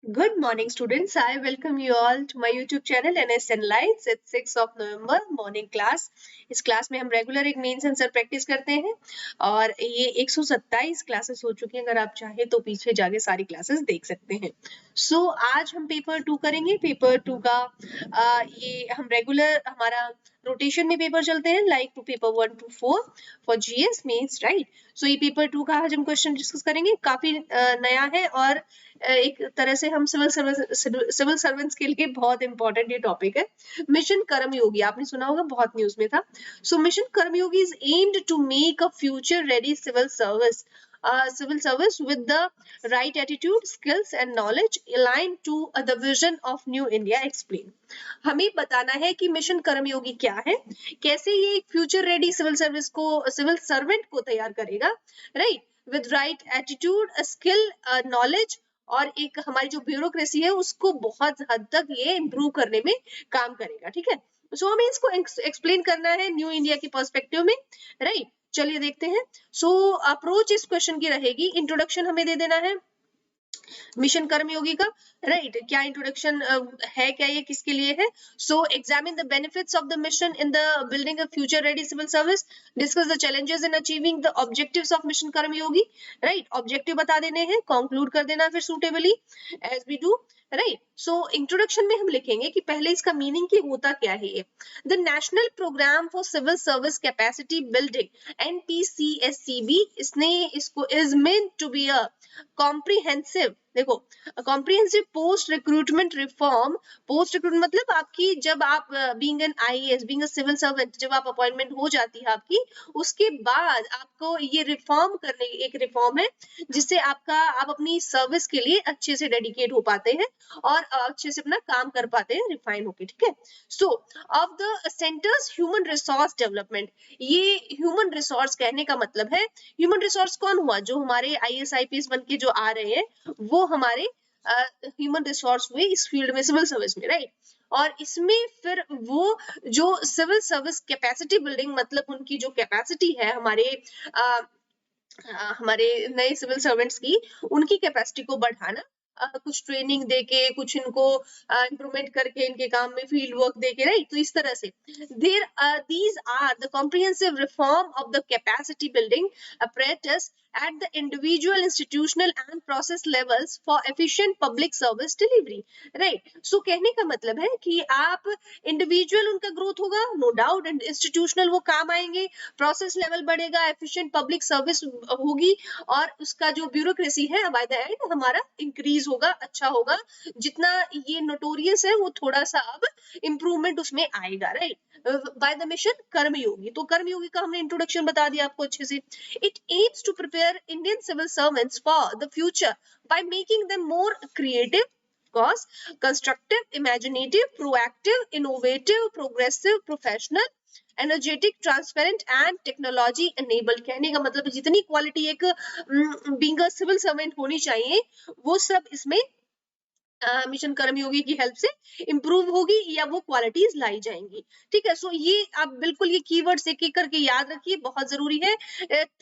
Good morning, students. I welcome you all to my YouTube channel NSN Lights. It's 6 of November morning class. इस class में हम regular एक mains answer practice करते हैं और ये 127 क्लासेस हो चुकी हैं. अगर आप चाहें तो पीछे जाके सारी क्लासेस देख सकते हैं. आज हम पेपर 2 करेंगे. पेपर 2 का ये हम रेगुलर हमारा रोटेशन में पेपर चलते हैं like to paper 1 to 4 for GS means right. ये पेपर 2 का आज हम क्वेश्चन डिस्कस करेंगे. काफी नया है और एक तरह से हम सिविल सर्वेंट्स के लिए बहुत इंपॉर्टेंट ये टॉपिक है. मिशन कर्मयोगी आपने सुना होगा, बहुत न्यूज में था. Mission Karmayogi is aimed to make a future ready civil service with the right attitude, skills and knowledge aligned to the vision of New India. Explain. हमें बताना है कि मिशन कर्मयोगी क्या है, कैसे ये एक फ्यूचर रेडी सिविल सर्वेंट को तैयार करेगा, right, with right attitude, skill, knowledge और एक हमारी जो ब्यूरोक्रेसी है उसको बहुत हद तक ये इम्प्रूव करने में काम करेगा. ठीक है, हमें इसको एक्सप्लेन करना है न्यू इंडिया के पर्सपेक्टिव में, राइट. चलिए देखते हैं. अप्रोच इस क्वेश्चन की रहेगी, इंट्रोडक्शन हमें दे देना है मिशन कर्मयोगी का, राइट. क्या इंट्रोडक्शन है, क्या ये किसके लिए है. Examine the benefits of the mission in the building a future ready civil service, discuss the challenges in achieving the objectives of Mission Karmayogi, right. Objective बता देने हैं, कंक्लूड कर देना फिर suitably as we do, right. Introduction में हम लिखेंगे कि पहले इसका मीनिंग की होता क्या है. ये the national programme for civil service capacity building NPCSCB, इसको is meant to be a comprehensive, देखो comprehensive post recruitment reform. Post recruitment मतलब आपकी जब आप being an IAS, being a civil servant, जब आप अपॉइंटमेंट हो जाती है आपकी, उसके बाद आपको ये रिफॉर्म करने, एक रिफॉर्म है जिससे आप अपनी सर्विस के लिए अच्छे से डेडिकेट हो पाते हैं और अच्छे से अपना काम कर पाते हैं रिफाइन होके. ठीक है. Of the centres human resource development, ये ह्यूमन रिसोर्स कहने का मतलब है, ह्यूमन रिसोर्स कौन हुआ, जो हमारे आईएएस आईपीएस बन के जो आ रहे हैं वो हमारे ह्यूमन रिसोर्स हुए इस फील्ड में, सिविल सर्विस में, राइट. और इसमें फिर वो जो सिविल सर्विस कैपेसिटी बिल्डिंग, मतलब उनकी जो कैपेसिटी है हमारे नए सिविल सर्वेंट्स की, उनकी कैपेसिटी को बढ़ाना, कुछ ट्रेनिंग देके, कुछ इनको इम्प्रूवमेंट करके, इनके काम में फील्ड वर्क देके, राइट. तो इस तरह से these are the comprehensive reform of the capacity building apparatus at the individual, institutional and process levels for efficient public service delivery, right. कहने का मतलब है कि आप इंडिविजुअल उनका ग्रोथ होगा, नो डाउट, एंड इंस्टीट्यूशनल वो काम आएंगे, प्रोसेस लेवल बढ़ेगा, एफिशिएंट पब्लिक सर्विस होगी और उसका जो ब्यूरोक्रेसी है बाय द एंड हमारा इंक्रीज होगा, अच्छा होगा. जितना ये नोटोरियस है वो थोड़ा सा अब इंप्रूवमेंट उसमें आएगा, right. By the Mission Karmayogi. Karmayogi का हमने इंट्रोडक्शन बता दिया आपको अच्छे से. It aims to prepare Indian civil servants for the future by making them more creative, constructive, imaginative, proactive, innovative, progressive, professional, energetic, transparent and technology enabled. कहने का मतलब जितनी क्वालिटी एक बीइंग अ सिविल सर्वेंट होनी चाहिए वो सब इसमें मिशन कर्मयोगी की हेल्प से इंप्रूव होगी या वो क्वालिटीज लाई जाएंगी. ठीक है. ये आप बिल्कुल ये कीवर्ड्स एक एक करके याद रखिए, बहुत जरूरी है.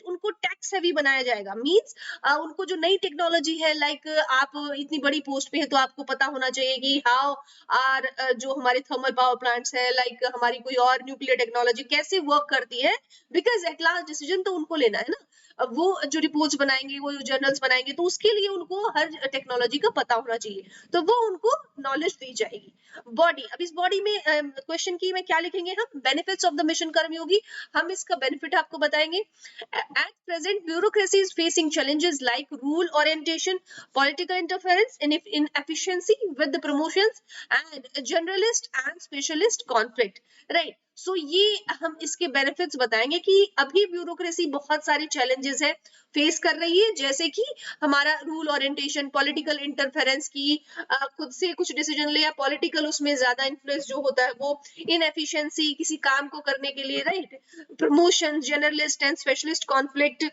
उनको टैक्स हैवी बनाया जाएगा, मींस उनको जो नई टेक्नोलॉजी है, लाइक आप इतनी बड़ी पोस्ट पे है तो आपको पता होना चाहिए कि हाउ आर जो हमारे थर्मल पावर प्लांट्स है, लाइक हमारी कोई और न्यूक्लियर टेक्नोलॉजी कैसे वर्क करती है, बिकॉज एट लास्ट डिसीजन तो उनको लेना है ना. वो जो रिपोर्ट्स बनाएंगे, वो जर्नल्स बनाएंगे, तो उसके लिए उनको हर टेक्नोलॉजी का पता होना चाहिए, तो वो उनको नॉलेज दी जाएगी. बॉडी, अब इस बॉडी में क्वेश्चन की में क्या लिखेंगे हम, बेनिफिट्स ऑफ द मिशन कर्मयोगी. हम इसका बेनिफिट आपको बताएंगे. At present bureaucracy is facing challenges like rule orientation, political interference, inefficiency with the promotions and generalist and specialist conflict, right. ये हम इसके बेनिफिट्स बताएंगे कि अभी ब्यूरोक्रेसी बहुत सारी चैलेंजेस है फेस कर रही है, जैसे कि हमारा रूल ओरिएंटेशन, पॉलिटिकल इंटरफेरेंस की, खुद से कुछ डिसीजन ले, या पॉलिटिकल उसमें ज्यादा इन्फ्लुएंस जो होता है वो, इनएफिशिएंसी किसी काम को करने के लिए, right, promotion, journalist and specialist conflict.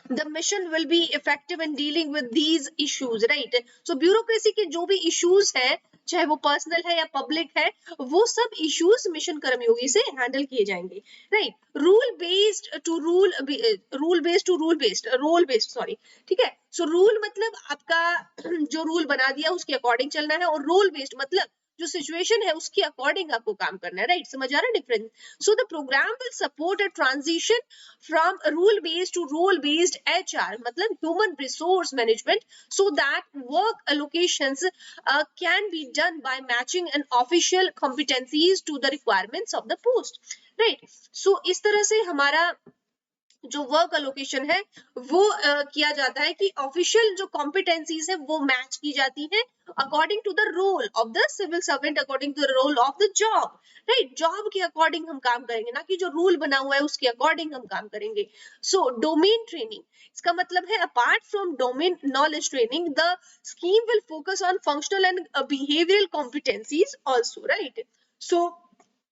the mission will be effective in dealing with these issues, right. Bureaucracy के जो भी इश्यूज हैं, चाहे वो पर्सनल है या पब्लिक है, वो सब इश्यूज मिशन कर्मयोगी से हैंडल किए जाएंगे, right. Rule based to role based, sorry, ठीक है। सो रूल मतलब आपका जो रूल बना दिया उसके अकॉर्डिंग चलना है, और रोल बेस्ड मतलब जो सिचुएशन है उसके अकॉर्डिंग आपको काम करना है, राइट। समझ आ रहा है difference. So the programme will support a transition from rule based to role based HR, मतलब human resource management, so that work allocations can be done by matching an official competencies to the requirements of the post, right। So इस तरह से हमारा जो work allocation है वो किया जाता है कि ऑफिशियल जो कॉम्पिटेंसीज है वो मैच की जाती है according to the role of the civil servant, according to the role of the job, right. Job के अकॉर्डिंग हम काम करेंगे, ना कि जो रूल बना हुआ है उसके अकॉर्डिंग हम काम करेंगे। सो डोमेन ट्रेनिंग, इसका मतलब है apart from domain knowledge training the scheme will focus on functional and behavioural competencies also, right. So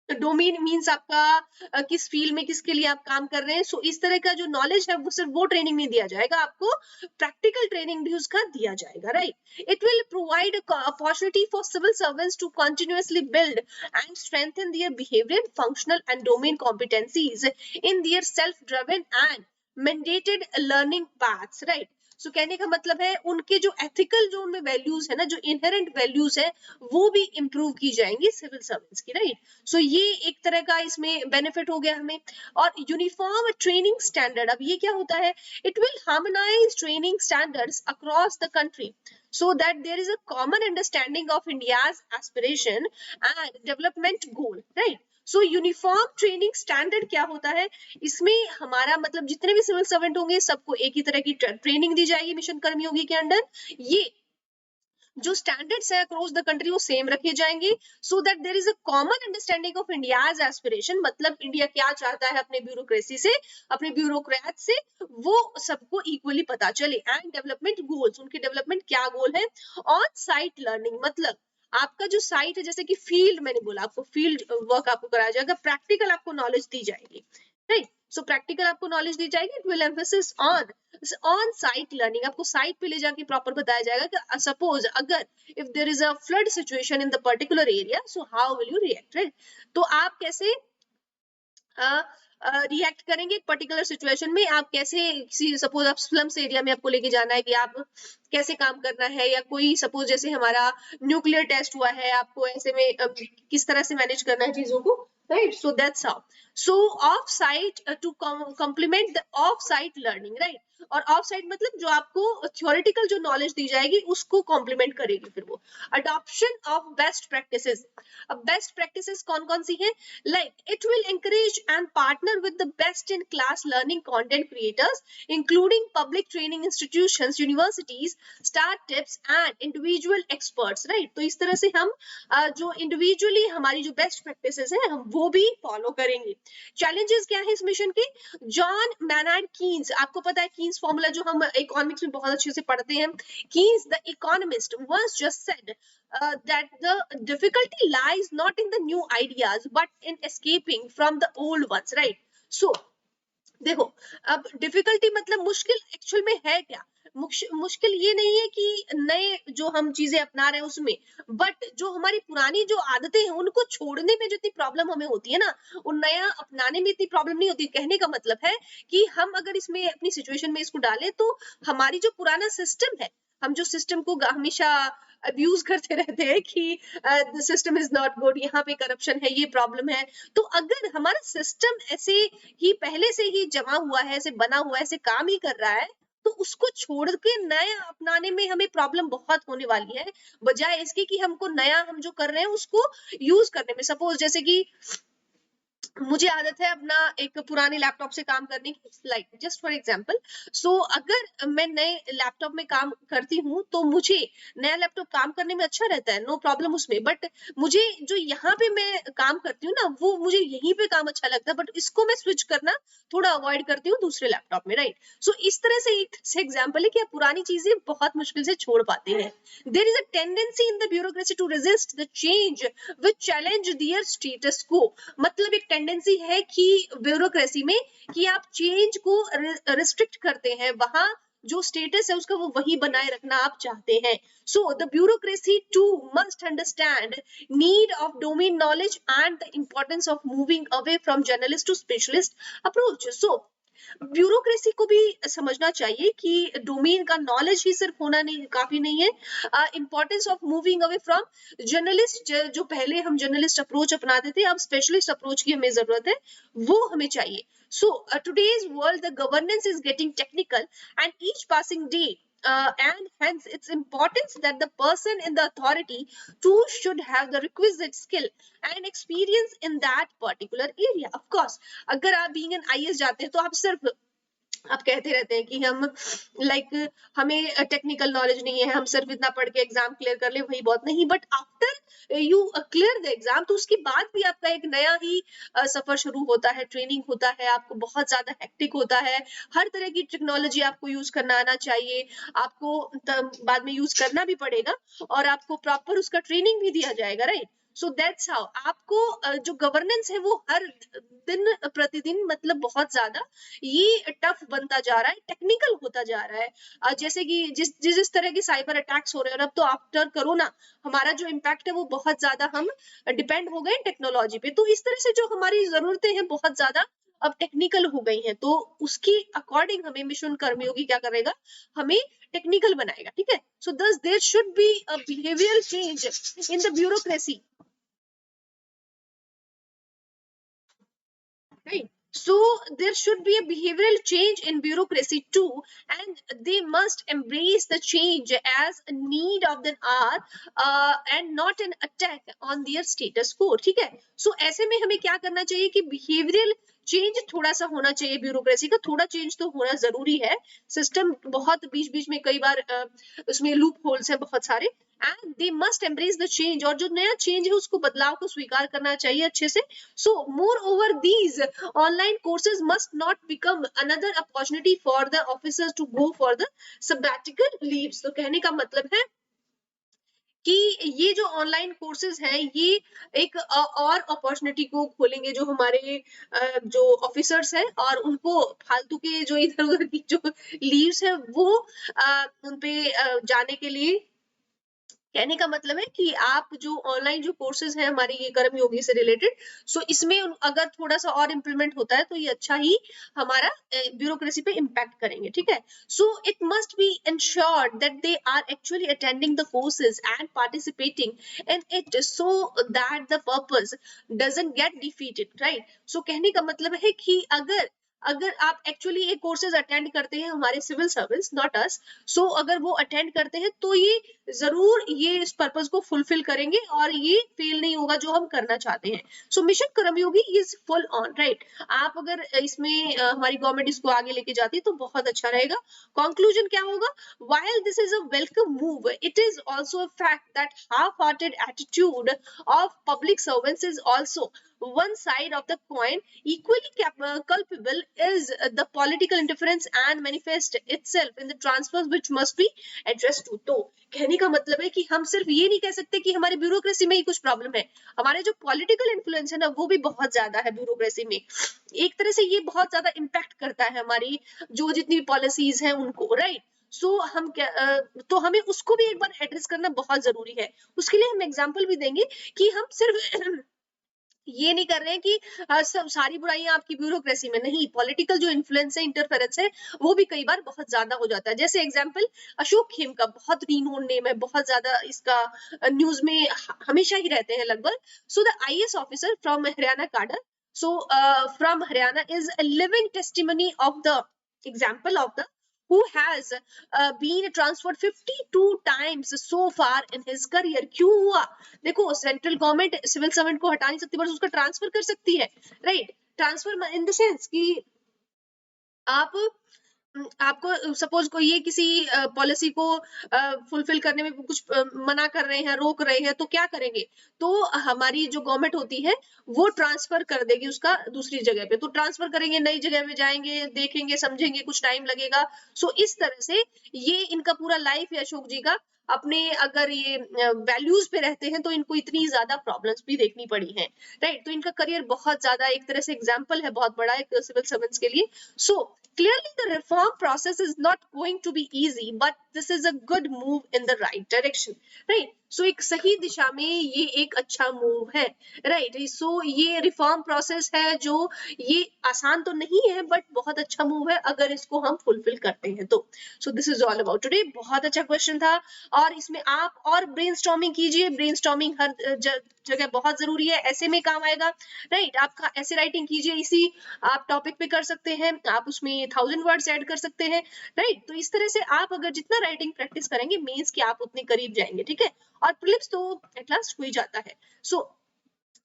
domain means आपका किस फील्ड में किसके लिए आप काम कर रहे हैं। सो इस तरह का जो नॉलेज है वो सिर्फ वो ट्रेनिंग नहीं दिया जाएगा, आपको प्रैक्टिकल ट्रेनिंग भी उसका दिया जाएगा, right. It will provide opportunity for civil servants to continuously build and strengthen their behaviour, functional and domain competencies in their self driven and mandated learning paths, right. So कहने का मतलब है उनके जो एथिकल जो उनमें वैल्यूज है ना, जो इनहेरेंट वैल्यूज है वो भी इंप्रूव की जाएंगी सिविल सर्वेंट्स की, राइट। सो ये एक तरह का इसमें बेनिफिट हो गया हमें। और यूनिफॉर्म ट्रेनिंग स्टैंडर्ड, अब ये क्या होता है, it will harmonise training standards across the country so that there is a common understanding of India's aspiration and development goal, right। So uniform training standard क्या होता है, इसमें हमारा मतलब जितने भी सिविल सर्वेंट होंगे सबको एक ही तरह की ट्रेनिंग दी जाएगी मिशन कर्मयोगी के अंडर। ये जो स्टैंडर्ड्स है अक्रॉस द कंट्री वो सेम रखे जाएंगे, so that there is a common understanding of India's aspiration, मतलब इंडिया क्या चाहता है अपने ब्यूरोक्रेसी से, अपने ब्यूरोक्रेट से, वो सबको इक्वली पता चले। एंड डेवलपमेंट गोल्स, उनके डेवलपमेंट क्या गोल है। ऑन साइट लर्निंग मतलब आपका जो साइट है, जैसे कि फील्ड मैंने बोला आपको फील्ड वर्क आपको कराया जाएगा, प्रैक्टिकल आपको नॉलेज दी जाएगी, राइट। सो प्रैक्टिकल आपको नॉलेज दी जाएगी। It will emphasis on site learning, आपको साइट पे ले जाके प्रॉपर बताया जाएगा कि सपोज अगर if there is a flood situation in the particular area, so how will you react, right. तो आप कैसे रिएक्ट करेंगे एक पर्टिकुलर सिचुएशन में, आप कैसे सपोज आप स्लम्स एरिया में आपको लेके जाना है कि आप कैसे काम करना है, या कोई सपोज जैसे हमारा न्यूक्लियर टेस्ट हुआ है, आपको ऐसे में किस तरह से मैनेज करना है चीजों को, right. So that's how. So off site to complement the off site learning, right. और ऑफ साइट मतलब जो आपको थ्योरेटिकल जो नॉलेज दी जाएगी उसको कॉम्प्लीमेंट करेगी फिर वो। अडॉप्शन ऑफ बेस्ट प्रैक्टिसेस, अब बेस्ट प्रैक्टिसेस कौन कौन सी है, like it will encourage and partner with the best in class learning content creators including public training institutions, universities, startups and individual experts, right। तो इस तरह से हम जो इंडिविजुअली हमारी जो बेस्ट प्रैक्टिसेस है हम वो भी फॉलो करेंगे। चैलेंजेस क्या है इस मिशन के, जॉन मैनार्ड कीन्स, आपको पता है कीन्स फॉर्मूला जो हम इकोनॉमिक्स में बहुत अच्छे से पढ़ते हैं, Keynes the economist once just said that the difficulty lies not in the new ideas but in escaping from the old ones, right। so देखो अब डिफिकल्टी मतलब मुश्किल एक्चुअल में है क्या, मुश्किल ये नहीं है कि नए जो हम चीजें अपना रहे हैं उसमें, बट जो हमारी पुरानी जो आदतें हैं उनको छोड़ने में जितनी प्रॉब्लम हमें होती है ना, वो नया अपनाने में इतनी प्रॉब्लम नहीं होती। कहने का मतलब है कि हम अगर इसमें अपनी सिचुएशन में इसको डालें तो हमारी जो पुराना सिस्टम है, हम जो सिस्टम को हमेशा अब्यूज करते रहते हैं कि the system is not good, यहाँ पे करप्शन है, ये प्रॉब्लम है, तो अगर हमारा सिस्टम ऐसे ही पहले से ही जमा हुआ है, ऐसे बना हुआ है, ऐसे काम ही कर रहा है, तो उसको छोड़ के नया अपनाने में हमें प्रॉब्लम बहुत होने वाली है, बजाय इसके कि हमको नया हम जो कर रहे हैं उसको यूज करने में। सपोज जैसे कि मुझे आदत है अपना एक पुराने लैपटॉप से काम करने की, लाइक जस्ट फॉर एग्जांपल। सो अगर मैं नए लैपटॉप में काम करती हूँ तो मुझे नया लैपटॉप काम करने में अच्छा रहता है, नो प्रॉब्लम उसमें, बट मुझे जो यहाँ पे मैं काम करती हूँ ना वो मुझे यहीं पे काम अच्छा लगता है, बट इसको मैं स्विच करना थोड़ा अवॉइड करती हूँ दूसरे लैपटॉप में, राइट। सो इस तरह से एक एग्जाम्पल है कि आप पुरानी चीजें बहुत मुश्किल से छोड़ पाते हैं। There is a tendency in the bureaucracy to resist the change which challenge their status quo, मतलब एक टेंडेंसी है कि ब्यूरोक्रेसी में कि आप चेंज को रिस्ट्रिक्ट करते हैं, वहां जो स्टेटस है उसका वो वही बनाए रखना आप चाहते हैं. So the bureaucracy too must understand need of domain knowledge and the importance of moving away from generalist to specialist approach. So bureaucracy को भी समझना चाहिए कि डोमेन का नॉलेज ही सिर्फ होना नहीं काफी नहीं है. Importance of moving away from journalist, जो पहले हम जर्नलिस्ट अप्रोच अपनाते थे अब स्पेशलिस्ट अप्रोच की हमें जरूरत है, वो हमें चाहिए. सो today's world the governance is getting technical and each passing day and hence its importance that the person in the authority too should have the requisite skill and experience in that particular area. Of course, अगर आप being an IAS जाते हैं तो आप सिर्फ आप कहते रहते हैं कि हम हमें टेक्निकल नॉलेज नहीं है, हम सिर्फ इतना पढ़ के एग्जाम क्लियर कर ले वही बहुत नहीं, but after you clear the exam तो उसके बाद भी आपका एक नया ही सफर शुरू होता है, ट्रेनिंग होता है, आपको बहुत ज्यादा हेक्टिक होता है, हर तरह की टेक्नोलॉजी आपको यूज करना आना चाहिए, आपको बाद में यूज करना भी पड़ेगा और आपको प्रॉपर उसका ट्रेनिंग भी दिया जाएगा, राइट. सो दैट्स हाउ आपको जो गवर्नेंस है वो हर दिन प्रतिदिन मतलब बहुत ज्यादा ये टफ बनता जा रहा है, टेक्निकल होता जा रहा है. जैसे कि जिस तरह की साइबर अटैक्स हो रहे हैं और अब तो आफ्टर कोरोना हमारा जो इम्पैक्ट है वो बहुत ज्यादा हम डिपेंड हो गए टेक्नोलॉजी पे, तो इस तरह से जो हमारी जरूरतें हैं बहुत ज्यादा अब टेक्निकल हो गई हैं, तो उसकी अकॉर्डिंग हमें मिशन कर्मयोगी क्या करेगा, हमें टेक्निकल बनाएगा, ठीक है. So thus there should be a behavioural change in the bureaucracy, right. So there should be a behavioral change in bureaucracy too, and they must embrace the change as a need of the hour and not an attack on their status quo, ठीक है. So ऐसे में हमें क्या करना चाहिए कि behavioral change थोड़ा सा होना चाहिए, ब्यूरोक्रेसी का थोड़ा चेंज तो होना जरूरी है. सिस्टम बहुत बीच बीच में कई बार उसमें लूप होल्स है बहुत सारे, and they must embrace the change, और जो नया चेंज है उसको बदलाव को स्वीकार करना चाहिए अच्छे से. So moreover these online courses must not become another opportunity for the officers to go for the sabbatical leaves. तो कहने का मतलब है कि ये जो ऑनलाइन कोर्सेज हैं ये एक और अपॉर्चुनिटी को खोलेंगे जो हमारे जो ऑफिसर्स हैं, और उनको फालतू के जो इधर उधर की जो लीव्स है वो उन पे जाने के लिए. कहने का मतलब है कि आप जो ऑनलाइन जो कोर्सेज हैं हमारे ये कर्मयोगी से रिलेटेड, सो इसमें अगर थोड़ा सा और इम्प्लीमेंट होता है तो ये अच्छा ही हमारा ब्यूरोक्रेसी पे इम्पैक्ट करेंगे, ठीक है. So it must be ensured that they are actually attending the courses and participating in it so that the purpose doesn't get defeated, right. सो कहने का मतलब है कि अगर अगर आप एक्चुअली ये कोर्सेज अटेंड करते हैं हमारे सिविल सर्विस नॉट अस, सो अगर वो अटेंड करते हैं तो ये जरूर ये इस पर्पस को फुलफिल करेंगे और ये फेल नहीं होगा जो हम करना चाहते हैं. So mission Karmayogi is full on, right. आप अगर इसमें हमारी गवर्नमेंट इसको आगे लेके जाती है तो बहुत अच्छा रहेगा. कंक्लूजन क्या होगा, while this is a welcome move, it is also a fact that half-hearted attitude of public servants is also one side of the coin. Equally culpable is the political interference and manifest itself in the transfers which must be addressed to. तो कहने का मतलब है कि हम सिर्फ ये नहीं कह सकते कि हमारी ब्यूरोक्रेसी में ही कुछ प्रॉब्लम है, हमारे जो पॉलिटिकल इन्फ्लुएंस है ना वो भी बहुत ज्यादा है ब्यूरोक्रेसी में. एक तरह से ये बहुत ज्यादा इम्पैक्ट करता है हमारी जो जितनी पॉलिसीज हैं उनको, राइट. सो हम क्या तो हमें उसको भी एक बार एड्रेस करना बहुत जरूरी है. उसके लिए हम एग्जांपल भी देंगे कि हम सिर्फ ये नहीं कर रहे हैं कि सब सारी बुराइयां आपकी ब्यूरोक्रेसी में नहीं, पॉलिटिकल जो इन्फ्लुएंस है इंटरफेरेंस है वो भी कई बार बहुत ज्यादा हो जाता है. जैसे एग्जांपल अशोक खेम का बहुत रीनोन नेम है, बहुत ज्यादा इसका न्यूज में हमेशा ही रहते हैं लगभग. So the IAS officer from Haryana cadre, so from Haryana is a living testimony of the example of the who has been transferred 52 times so far in his career. क्यों हुआ, देखो सेंट्रल गवर्नमेंट सिविल सर्वेंट को हटा नहीं सकती बस उसका transfer कर सकती है, right. Transfer in the sense कि आप आपको सपोज कोई ये किसी पॉलिसी को फुलफिल करने में कुछ मना कर रहे हैं, रोक रहे हैं, तो क्या करेंगे, तो हमारी जो गवर्नमेंट होती है वो ट्रांसफर कर देगी उसका दूसरी जगह पे, तो ट्रांसफर करेंगे, नई जगह में जाएंगे, देखेंगे, समझेंगे, कुछ टाइम लगेगा. सो इस तरह से ये इनका पूरा लाइफ है अशोक जी का. अपने अगर ये वैल्यूज पे रहते हैं तो इनको इतनी ज्यादा प्रॉब्लम्स भी देखनी पड़ी हैं, राइट. तो इनका करियर बहुत ज्यादा एक तरह से एग्जाम्पल है बहुत बड़ा एक सिविल सर्वेंट्स के लिए. सो Clearly, the reform process is not going to be easy, but this is a good move in the right direction, right? So एक सही दिशा में ये एक अच्छा मूव है, right? So ये रिफॉर्म प्रोसेस है जो ये आसान तो नहीं है बट बहुत अच्छा मूव है अगर इसको हम फुलफिल करते हैं तो. So this is all about today. बहुत अच्छा क्वेश्चन था और इसमें आप और ब्रेनस्टॉर्मिंग कीजिए. ब्रेनस्टॉर्मिंग हर जगह बहुत जरूरी है, ऐसे में काम आएगा, राइट? आपका ऐसे राइटिंग कीजिए, इसी आप टॉपिक पे कर सकते हैं, आप उसमें 1000 वर्ड्स ऐड कर सकते हैं, राइट? तो इस तरह से आप अगर जितना राइटिंग प्रैक्टिस करेंगे मेंस के आप उतने करीब जाएंगे, ठीक है? और प्रीलिम्स तो एट लास्ट हो ही जाता है. सो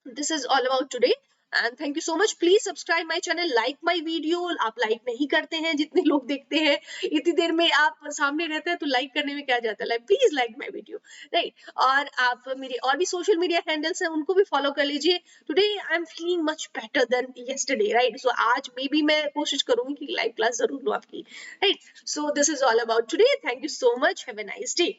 this is all about today and thank you so much. Please subscribe my channel, like my video. आप लाइक नहीं करते हैं, जितने लोग देखते हैं इतनी देर में आप सामने रहते हैं तो लाइक करने में क्या जाता है. Please like my video, right? और आप मेरे और भी सोशल मीडिया हैंडल्स हैं उनको भी फॉलो कर लीजिए. Today I am feeling much better than yesterday, right? So आज मे बी मैं कोशिश करूंगी कि लाइव क्लास जरूर लूं आपकी, right? So this is all about today. Thank you so much. Have a nice day.